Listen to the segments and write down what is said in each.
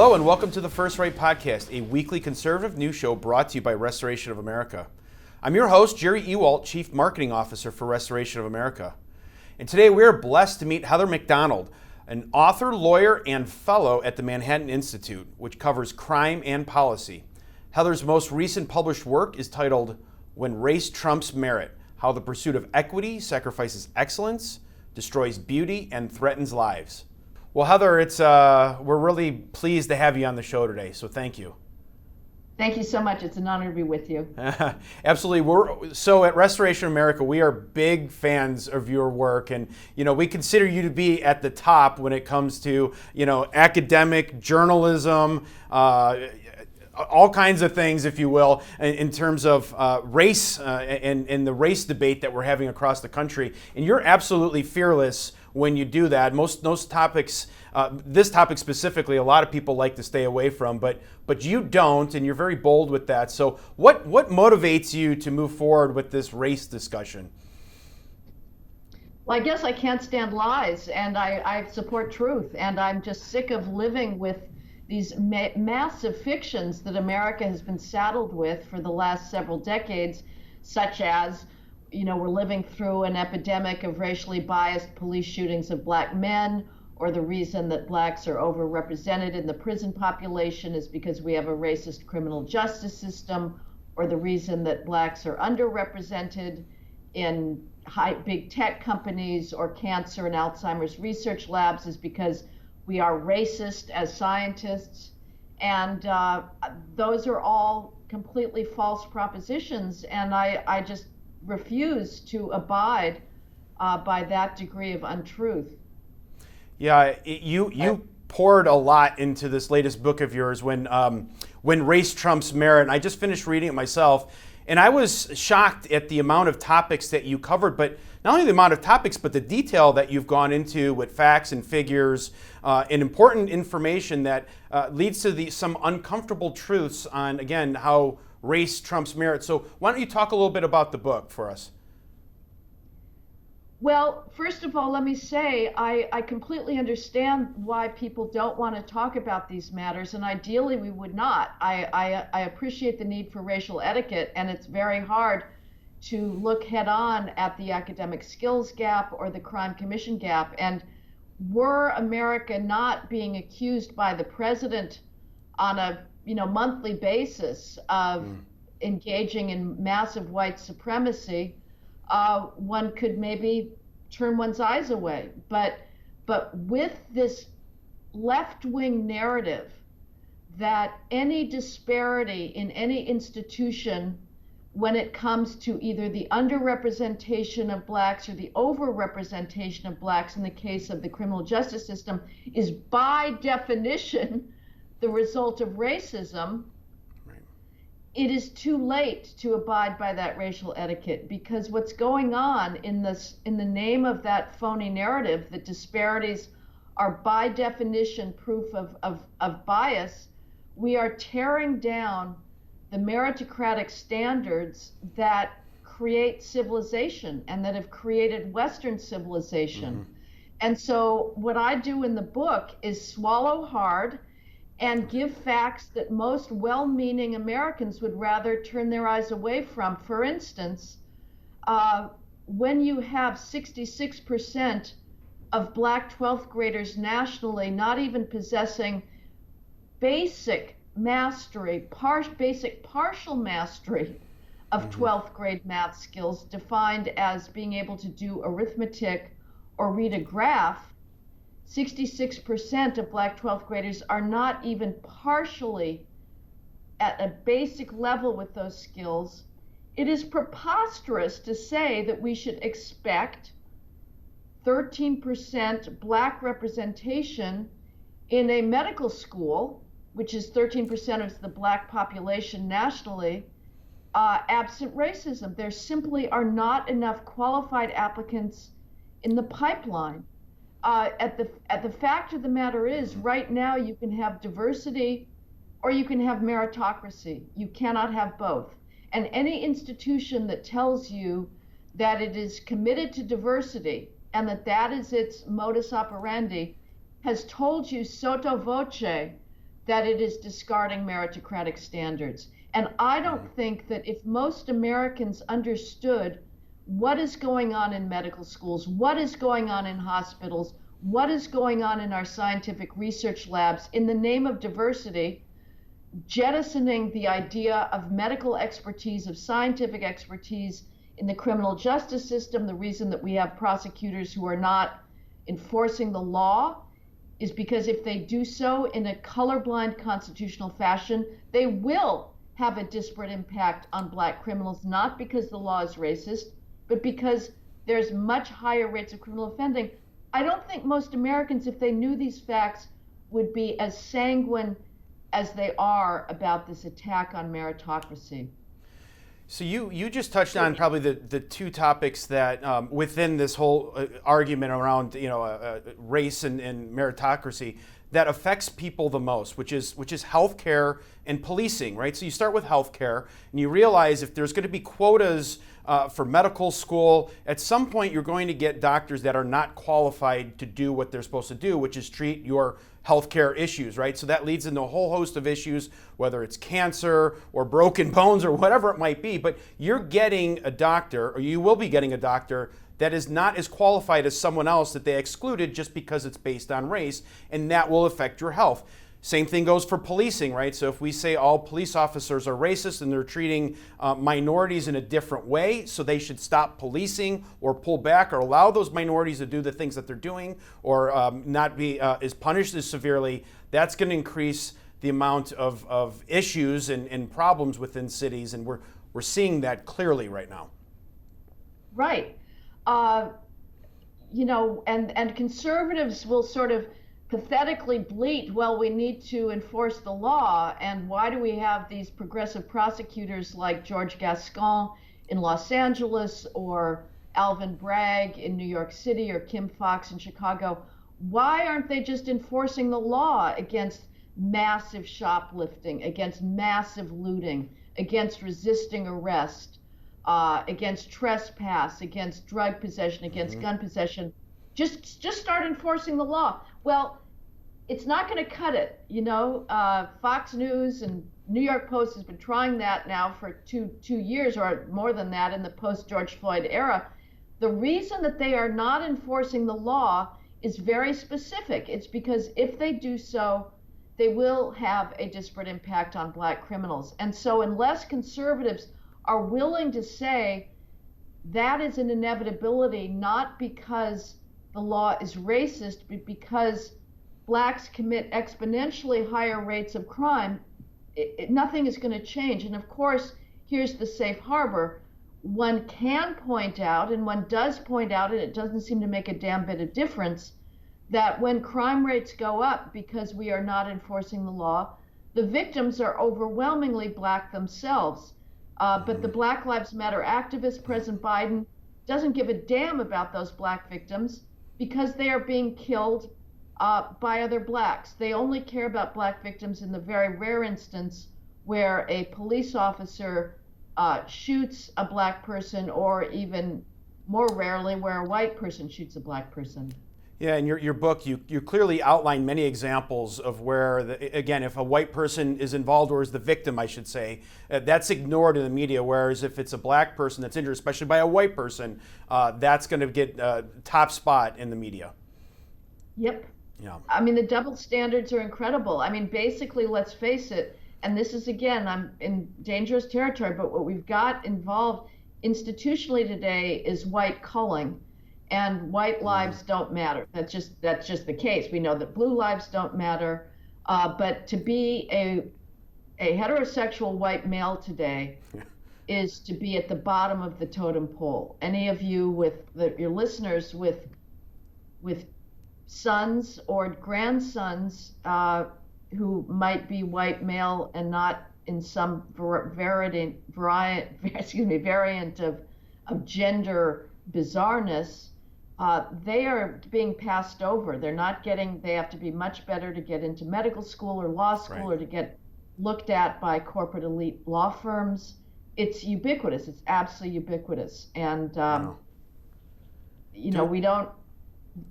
Hello and welcome to the First Right Podcast, a weekly conservative news show brought to you by Restoration of America. I'm your host, Jerry Ewalt, Chief Marketing Officer for Restoration of America. And today we are blessed to meet Heather McDonald, an author, lawyer, and fellow at the Manhattan Institute, which covers crime and policy. Heather's most recent published work is titled When Race Trumps Merit: How the Pursuit of Equity Sacrifices Excellence, Destroys Beauty, and Threatens Lives. Well, Heather, we're really pleased to have you on the show today, so thank you. Thank you so much. It's an honor to be with you. Absolutely. So at Restoration America, we are big fans of your work, and we consider you to be at the top when it comes to academic journalism, all kinds of things, if you will, in terms of race and the race debate that we're having across the country. And you're absolutely fearless when you do that. Most topics, this topic specifically, a lot of people like to stay away from, but you don't, and you're very bold with that. So what motivates you to move forward with this race discussion? Well, I guess I can't stand lies, and I support truth, and I'm just sick of living with these massive fictions that America has been saddled with for the last several decades, such as we're living through an epidemic of racially biased police shootings of black men, or the reason that blacks are overrepresented in the prison population is because we have a racist criminal justice system, or the reason that blacks are underrepresented in big tech companies or cancer and Alzheimer's research labs is because we are racist as scientists. And those are all completely false propositions, and I just refuse to abide by that degree of untruth. Yeah, you poured a lot into this latest book of yours, When Race Trumps Merit, and I just finished reading it myself, and I was shocked at the amount of topics that you covered, but not only the amount of topics, but the detail that you've gone into with facts and figures and important information that leads to some uncomfortable truths on, again, how race trumps merit. So why don't you talk a little bit about the book for us? Well, first of all, let me say I completely understand why people don't want to talk about these matters, and ideally we would not. I appreciate the need for racial etiquette, and it's very hard to look head on at the academic skills gap or the crime commission gap. And were America not being accused by the president on a monthly basis of engaging in massive white supremacy, one could maybe turn one's eyes away. But with this left-wing narrative that any disparity in any institution when it comes to either the underrepresentation of blacks or the overrepresentation of blacks in the case of the criminal justice system is by definition the result of racism, it is too late to abide by that racial etiquette, because what's going on in the name of that phony narrative that disparities are by definition proof of bias, we are tearing down the meritocratic standards that create civilization and that have created Western civilization. Mm-hmm. And so what I do in the book is swallow hard and give facts that most well-meaning Americans would rather turn their eyes away from. For instance, when you have 66% of black 12th graders nationally not even possessing basic mastery, basic partial mastery of 12th grade math skills, defined as being able to do arithmetic or read a graph, 66% of black 12th graders are not even partially at a basic level with those skills. It is preposterous to say that we should expect 13% black representation in a medical school, which is 13% of the black population nationally, absent racism. There simply are not enough qualified applicants in the pipeline. The fact of the matter is, right now you can have diversity or you can have meritocracy. You cannot have both. And any institution that tells you that it is committed to diversity and that is its modus operandi has told you sotto voce that it is discarding meritocratic standards. And I don't think that if most Americans understood what is going on in medical schools, what is going on in hospitals, what is going on in our scientific research labs in the name of diversity, jettisoning the idea of medical expertise, of scientific expertise in the criminal justice system. The reason that we have prosecutors who are not enforcing the law is because if they do so in a colorblind constitutional fashion, they will have a disparate impact on Black criminals, not because the law is racist, but because there's much higher rates of criminal offending. I don't think most Americans, if they knew these facts, would be as sanguine as they are about this attack on meritocracy. So you just touched on probably the two topics that within this whole argument around race and meritocracy that affects people the most, which is healthcare and policing, right? So you start with healthcare, and you realize if there's going to be quotas for medical school, at some point you're going to get doctors that are not qualified to do what they're supposed to do, which is treat your healthcare issues, right? So that leads into a whole host of issues, whether it's cancer or broken bones or whatever it might be. But you're getting a doctor, or you will be getting a doctor that is not as qualified as someone else that they excluded just because it's based on race, and that will affect your health. Same thing goes for policing, right? So if we say all police officers are racist and they're treating minorities in a different way, so they should stop policing or pull back or allow those minorities to do the things that they're doing or not be as punished as severely, that's going to increase the amount of issues and problems within cities, and we're seeing that clearly right now. Right. And conservatives will sort of pathetically bleat, well, we need to enforce the law, and why do we have these progressive prosecutors like George Gascon in Los Angeles or Alvin Bragg in New York City or Kim Foxx in Chicago? Why aren't they just enforcing the law against massive shoplifting, against massive looting, against resisting arrest, against trespass, against drug possession, against gun possession? Just start enforcing the law. Well, it's not going to cut it. Fox News and New York Post has been trying that now for two years or more than that in the post-George Floyd era. The reason that they are not enforcing the law is very specific. It's because if they do so, they will have a disparate impact on Black criminals. And so unless conservatives are willing to say that is an inevitability, not because the law is racist, but because Blacks commit exponentially higher rates of crime, nothing is going to change. And of course, here's the safe harbor. One can point out, and one does point out, and it doesn't seem to make a damn bit of difference, that when crime rates go up because we are not enforcing the law, the victims are overwhelmingly Black themselves. But the Black Lives Matter activist, President Biden, doesn't give a damn about those Black victims because they are being killed by other Blacks. They only care about Black victims in the very rare instance where a police officer shoots a Black person, or even more rarely where a white person shoots a Black person. Yeah, in your book, you clearly outline many examples of where, again, if a white person is involved, or is the victim, I should say, that's ignored in the media, whereas if it's a Black person that's injured, especially by a white person, that's going to get top spot in the media. Yep. Yeah. I mean, the double standards are incredible. I mean, basically, let's face it, and this is, again, I'm in dangerous territory, but what we've got involved institutionally today is white culling. And white lives don't matter. That's just the case. We know that blue lives don't matter. But to be a heterosexual white male today is to be at the bottom of the totem pole. Any of you your listeners with sons or grandsons who might be white male and not in some variant of gender bizarreness, they are being passed over. They have to be much better to get into medical school or law school, right, or to get looked at by corporate elite law firms. It's ubiquitous. It's absolutely ubiquitous. And, we don't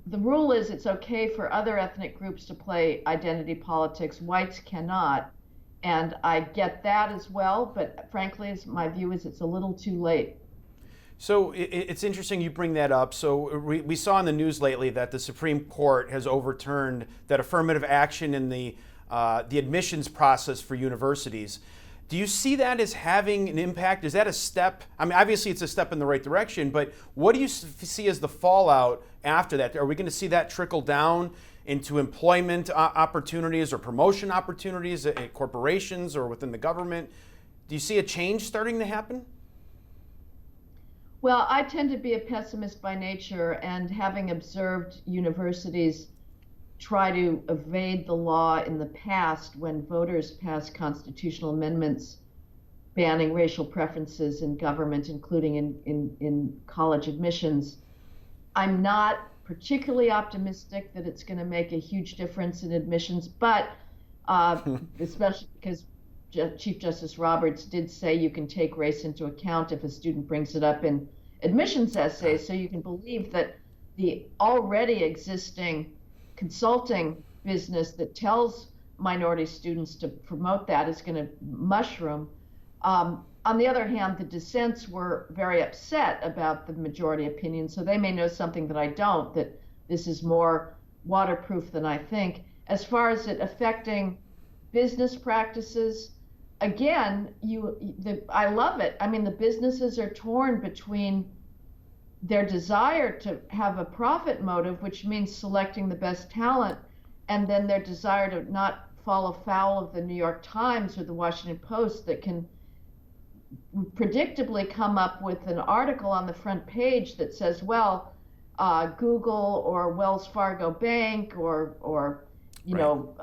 the rule is it's okay for other ethnic groups to play identity politics. Whites cannot. And I get that as well, but frankly, my view is it's a little too late. So it's interesting you bring that up. So we saw in the news lately that the Supreme Court has overturned that affirmative action in the admissions process for universities. Do you see that as having an impact? Is that a step? I mean, obviously it's a step in the right direction, but what do you see as the fallout after that? Are we going to see that trickle down into employment opportunities or promotion opportunities at corporations or within the government? Do you see a change starting to happen? Well, I tend to be a pessimist by nature, and having observed universities try to evade the law in the past when voters passed constitutional amendments banning racial preferences in government, including in college admissions, I'm not particularly optimistic that it's going to make a huge difference in admissions, but especially because Chief Justice Roberts did say you can take race into account if a student brings it up in admissions essays, so you can believe that the already existing consulting business that tells minority students to promote that is going to mushroom. On the other hand, the dissents were very upset about the majority opinion, so they may know something that I don't, that this is more waterproof than I think. As far as it affecting business practices, again, I love it. I mean, the businesses are torn between their desire to have a profit motive, which means selecting the best talent, and then their desire to not fall afoul of the New York Times or the Washington Post that can predictably come up with an article on the front page that says, well, Google or Wells Fargo Bank or you Right. know,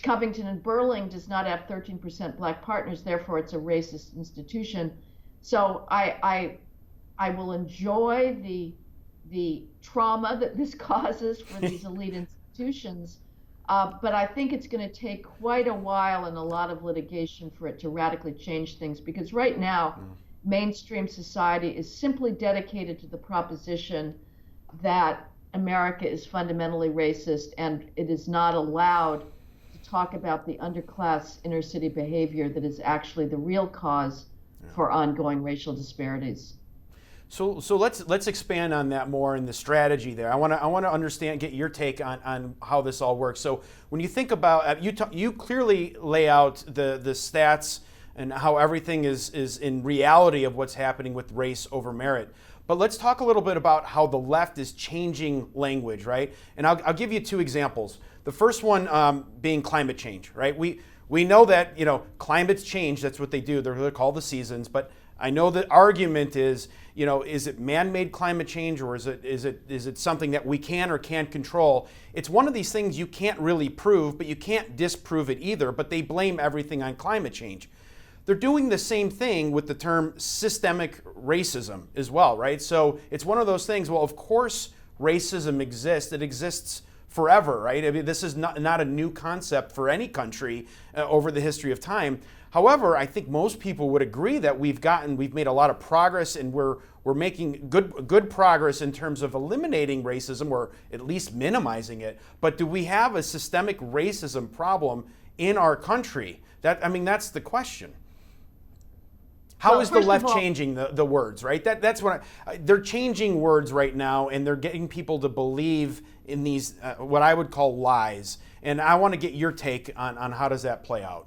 Covington and Burling does not have 13% black partners, therefore it's a racist institution. So I will enjoy the trauma that this causes for these elite institutions, but I think it's going to take quite a while and a lot of litigation for it to radically change things, because right now, mainstream society is simply dedicated to the proposition that America is fundamentally racist, and it is not allowed to talk about the underclass inner city behavior that is actually the real cause for ongoing racial disparities. So let's expand on that more in the strategy there. I want to understand, get your take on how this all works. So when you think about you clearly lay out the stats and how everything is in reality of what's happening with race over merit. But let's talk a little bit about how the left is changing language, right? And I'll give you two examples. The first one being climate change, right? We know that climates change. That's what they do. They're called the seasons, but I know the argument is, is it man-made climate change, or is it something that we can or can't control? It's one of these things you can't really prove, but you can't disprove it either, but they blame everything on climate change. They're doing the same thing with the term systemic racism as well, right? So it's one of those things, well, of course racism exists. It exists forever, right? I mean, this is not a new concept for any country over the history of time. However, I think most people would agree that we've made a lot of progress, and we're making good progress in terms of eliminating racism, or at least minimizing it. But do we have a systemic racism problem in our country? That's the question. How Well, is the first of left all, changing the words, right? That's what they're changing words right now, and they're getting people to believe in these what I would call lies. And I want to get your take on how does that play out.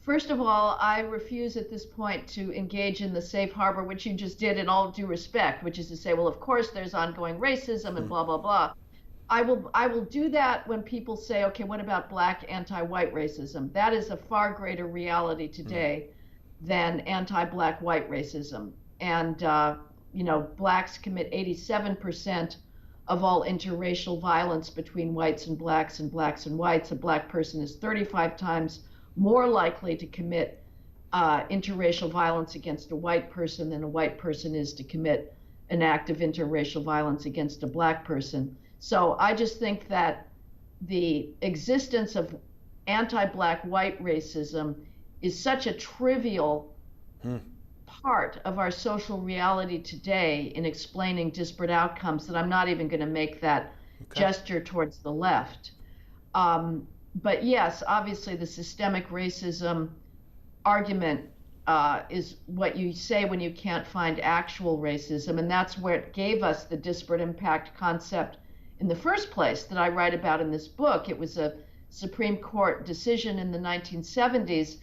First of all, I refuse at this point to engage in the safe harbor, which you just did in all due respect, which is to say, well, of course there's ongoing racism and blah, blah, blah. I will do that when people say, okay, what about black anti-white racism? That is a far greater reality today than anti-black white racism. And blacks commit 87% of all interracial violence between whites and blacks and whites. A black person is 35 times more likely to commit interracial violence against a white person than a white person is to commit an act of interracial violence against a black person. So I just think that the existence of anti-black white racism is such a trivial part of our social reality today in explaining disparate outcomes that I'm not even going to make that Okay. gesture towards the left. Um, but yes, obviously the systemic racism argument is what you say when you can't find actual racism, and that's where it gave us the disparate impact concept in the first place that I write about in this book. It was a Supreme Court decision in the 1970s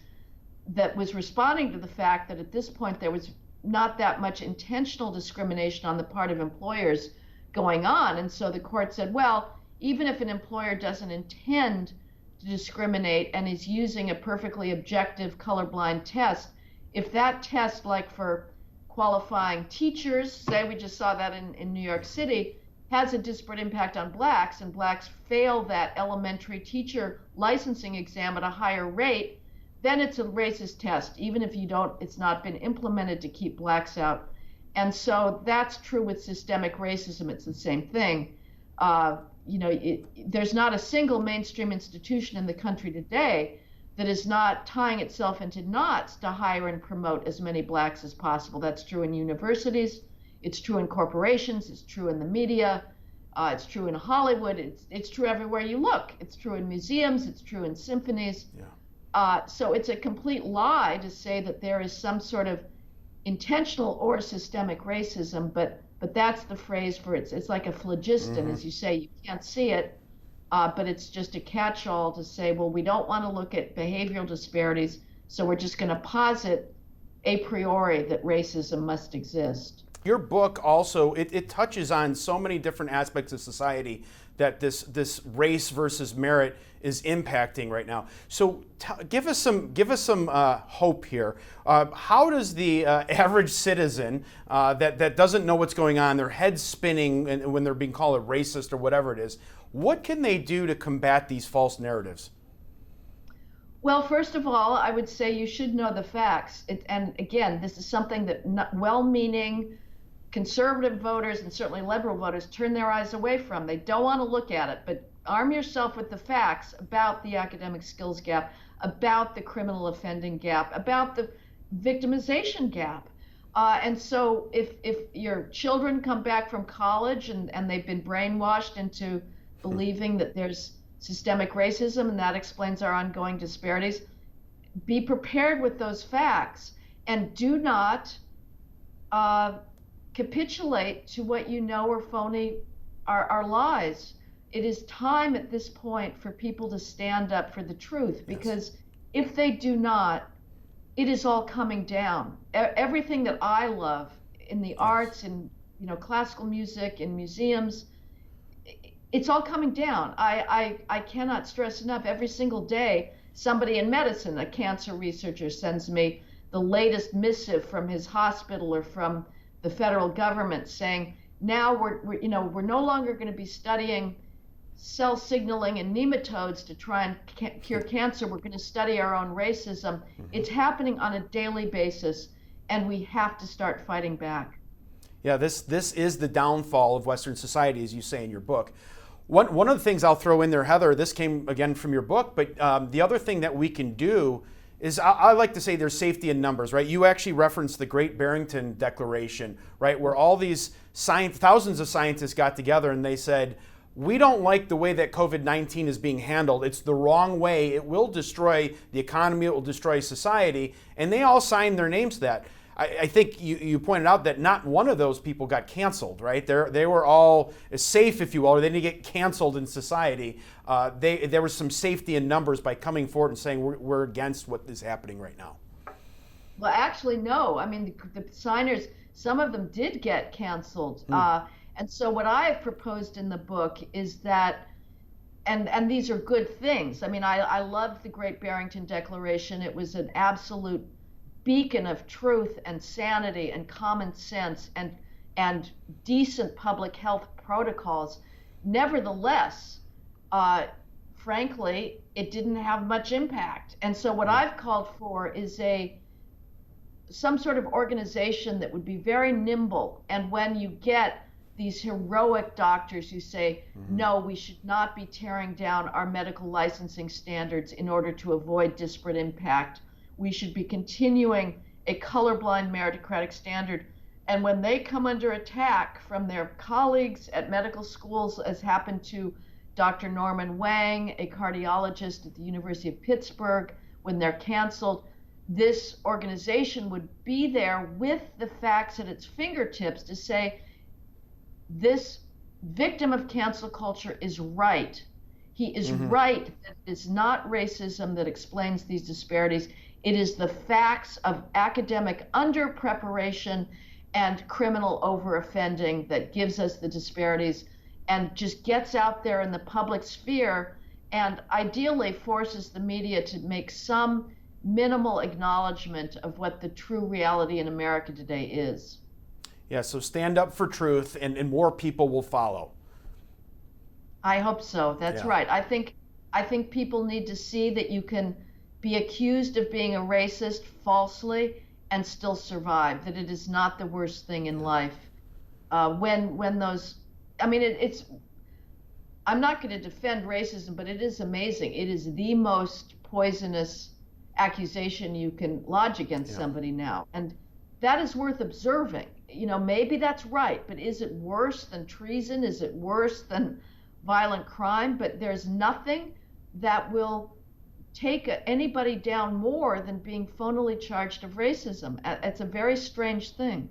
that was responding to the fact that at this point there was not that much intentional discrimination on the part of employers going on. And so the court said, well, even if an employer doesn't intend to discriminate and is using a perfectly objective colorblind test, if that test, like for qualifying teachers, say we just saw that in New York City, has a disparate impact on blacks, and blacks fail that elementary teacher licensing exam at a higher rate, then it's a racist test, even if it's not been implemented to keep blacks out. And so that's true with systemic racism. It's the same thing. There's not a single mainstream institution in the country today that is not tying itself into knots to hire and promote as many blacks as possible. That's true in universities. It's true in corporations. It's true in the media. It's true in Hollywood. It's true everywhere you look. It's true in museums. It's true in symphonies. Yeah. So it's a complete lie to say that there is some sort of intentional or systemic racism, but that's the phrase for it. It's like a phlogiston, as you say. You can't see it, but it's just a catch-all to say, well, we don't want to look at behavioral disparities, so we're just going to posit a priori that racism must exist. Your book also, it touches on so many different aspects of society that this race versus merit is impacting right now. So give us some hope here. How does the average citizen that doesn't know what's going on, their head's spinning and when they're being called a racist or whatever it is, what can they do to combat these false narratives? Well, first of all, I would say you should know the facts. And again, this is something that well-meaning conservative voters and certainly liberal voters turn their eyes away from. They don't want to look at it, but arm yourself with the facts about the academic skills gap, about the criminal offending gap, about the victimization gap. And so if your children come back from college and they've been brainwashed into believing that there's systemic racism and that explains our ongoing disparities, be prepared with those facts and do not capitulate to what you know are phony, are lies. It is time at this point for people to stand up for the truth, because if they do not, it is all coming down. Everything that I love in the arts, in classical music, in museums, it's all coming down. I cannot stress enough. Every single day, somebody in medicine, a cancer researcher, sends me the latest missive from his hospital or from the federal government saying, now we're no longer going to be studying cell signaling in nematodes to try and cure cancer. We're going to study our own racism. It's happening on a daily basis, and we have to start fighting back. Yeah, this is the downfall of Western society, as you say in your book. One of the things I'll throw in there, Heather, this came again from your book, but the other thing that we can do is I like to say there's safety in numbers, right? You actually referenced the Great Barrington Declaration, right? Where all these thousands of scientists got together and they said, we don't like the way that COVID-19 is being handled. It's the wrong way. It will destroy the economy. It will destroy society. And they all signed their names to that. I think you pointed out that not one of those people got canceled, right? They were all safe, if you will, or they didn't get canceled in society. There was some safety in numbers by coming forward and saying we're against what is happening right now. Well, actually, no. I mean, the signers, some of them did get canceled. And so what I have proposed in the book is that, and these are good things. I mean, I loved the Great Barrington Declaration. It was an absolute beacon of truth and sanity and common sense and decent public health protocols. Nevertheless, frankly, it didn't have much impact. And so what I've called for is some sort of organization that would be very nimble. And when you get these heroic doctors who say, no, we should not be tearing down our medical licensing standards in order to avoid disparate impact. We should be continuing a colorblind meritocratic standard. And when they come under attack from their colleagues at medical schools, as happened to Dr. Norman Wang, a cardiologist at the University of Pittsburgh, when they're canceled, this organization would be there with the facts at its fingertips to say, this victim of cancel culture is right. He is right that it is not racism that explains these disparities. It is the facts of academic under-preparation and criminal over-offending that gives us the disparities, and just gets out there in the public sphere and ideally forces the media to make some minimal acknowledgement of what the true reality in America today is. Yeah, so stand up for truth, and more people will follow. I hope so. That's right. I think people need to see that you can be accused of being a racist falsely and still survive, that it is not the worst thing in life. When those, I mean, it's, I'm not going to defend racism, but it is amazing. It is the most poisonous accusation you can lodge against somebody now. And that is worth observing. You know, maybe that's right, but is it worse than treason? Is it worse than violent crime? But there's nothing that will take anybody down more than being phonily charged of racism. It's a very strange thing.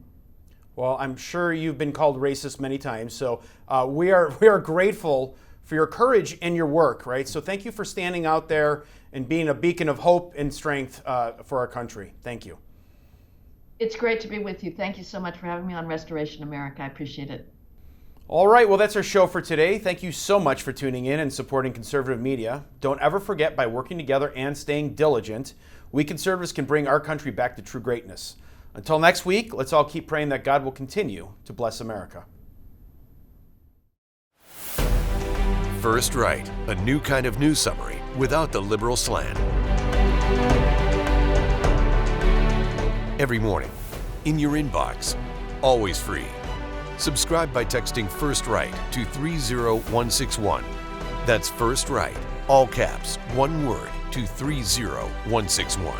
Well, I'm sure you've been called racist many times, so we are grateful for your courage and your work, right? So thank you for standing out there and being a beacon of hope and strength for our country. Thank you. It's great to be with you. Thank you so much for having me on Restoration America. I appreciate it. All right, well, that's our show for today. Thank you so much for tuning in and supporting conservative media. Don't ever forget, by working together and staying diligent, we conservatives can bring our country back to true greatness. Until next week, let's all keep praying that God will continue to bless America. First Right, a new kind of news summary without the liberal slant. Every morning, in your inbox, always free. Subscribe by texting First Right to 30161. That's First Right, all caps, one word, to 30161.